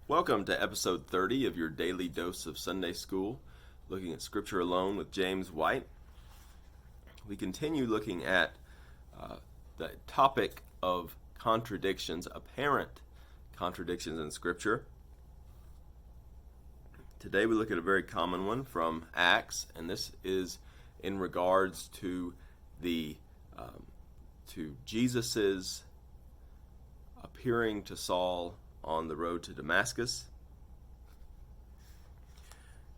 Welcome to episode 30 of your daily dose of Sunday school, looking at Scripture alone with James White. We continue looking at the topic of contradictions, apparent contradictions in Scripture. Today we look at a very common one from Acts, and this is in regards to Jesus's appearing to Saul on the road to Damascus.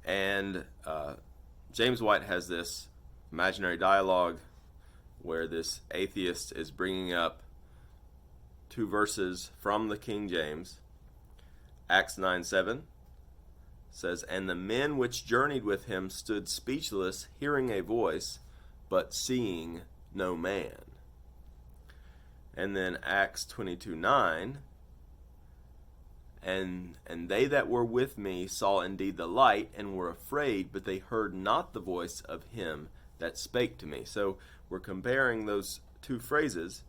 And James White has this imaginary dialogue where this atheist is bringing up two verses from the King James. Acts 9:7 says, "And the men which journeyed with him stood speechless, hearing a voice, but seeing no man." And then Acts 22:9, And they that were with me saw indeed the light, and were afraid, but they heard not the voice of him that spake to me. So we're comparing those two phrases.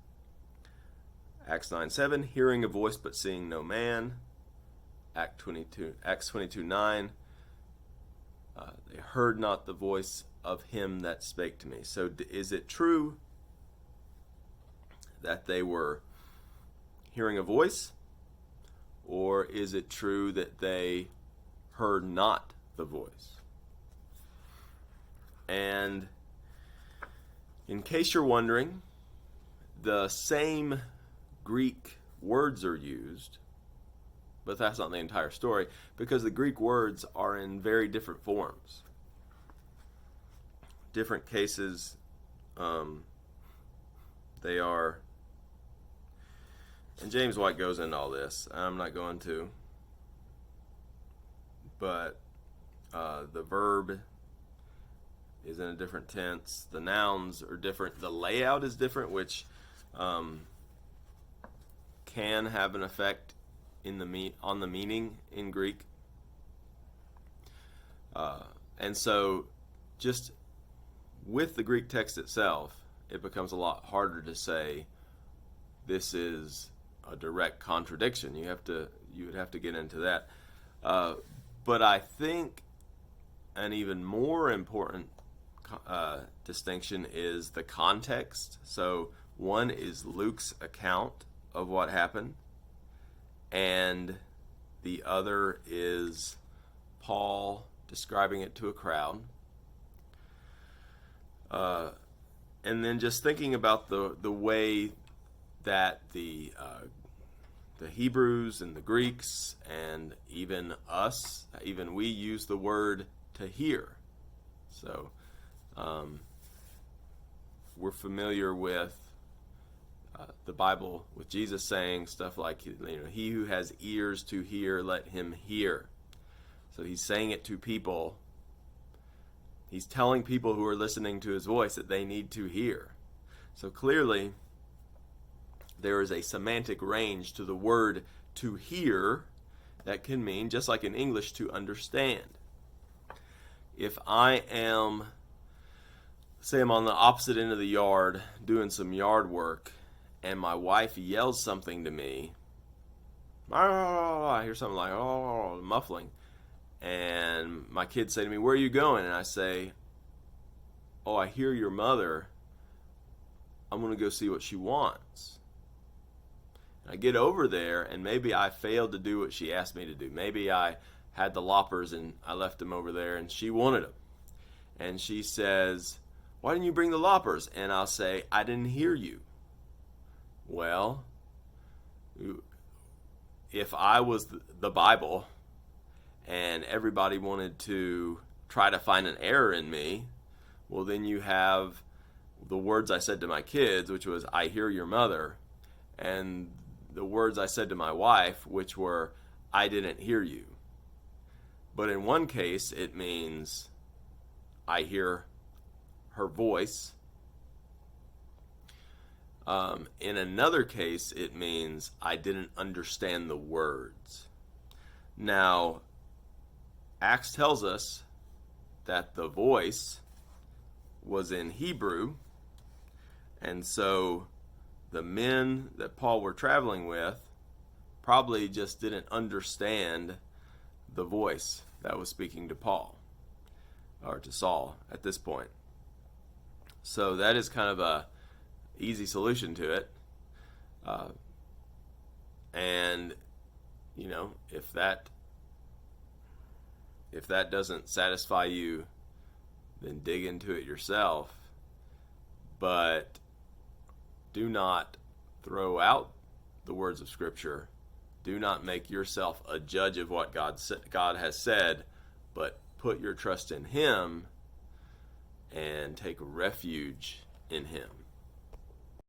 Acts 9:7, hearing a voice but seeing no man. Acts 22:9, they heard not the voice of him that spake to me. So is it true that they were hearing a voice? Or is it true that they heard not the voice? And in case you're wondering, the same Greek words are used, but that's not the entire story, because the Greek words are in very different forms. Different cases, they are... And James White goes into all this. I'm not going to. But the verb is in a different tense. The nouns are different. The layout is different, which can have an effect on the meaning in Greek. And so just with the Greek text itself, it becomes a lot harder to say this is a direct contradiction. You would have to get into that. But I think an even more important distinction is the context. So one is Luke's account of what happened, and the other is Paul describing it to a crowd. And then just thinking about the way that the Hebrews and the Greeks and even we use the word to hear. So we're familiar with the Bible, with Jesus saying stuff like, he who has ears to hear, let him hear. So he's saying it to people. He's telling people who are listening to his voice that they need to hear. So clearly, there is a semantic range to the word to hear that can mean, just like in English, to understand. If I am, say I'm on the opposite end of the yard doing some yard work, and my wife yells something to me, I hear something like, muffling, and my kids say to me, "Where are you going?" And I say, "Oh, I hear your mother. I'm going to go see what she wants." I get over there, and maybe I failed to do what she asked me to do. Maybe I had the loppers and I left them over there, and she wanted them. And she says, "Why didn't you bring the loppers?" And I'll say, "I didn't hear you." Well, if I was the Bible and everybody wanted to try to find an error in me, well, then you have the words I said to my kids, which was, "I hear your mother," and the words I said to my wife, which were, "I didn't hear you." But in one case, it means I hear her voice. In another case, it means I didn't understand the words. Now, Acts tells us that the voice was in Hebrew, and so the men that Paul were traveling with probably just didn't understand the voice that was speaking to Paul, or to Saul at this point. So that is kind of a easy solution to it. And if that doesn't satisfy you, then dig into it yourself. But do not throw out the words of Scripture. Do not make yourself a judge of what God has said, but put your trust in Him and take refuge in Him.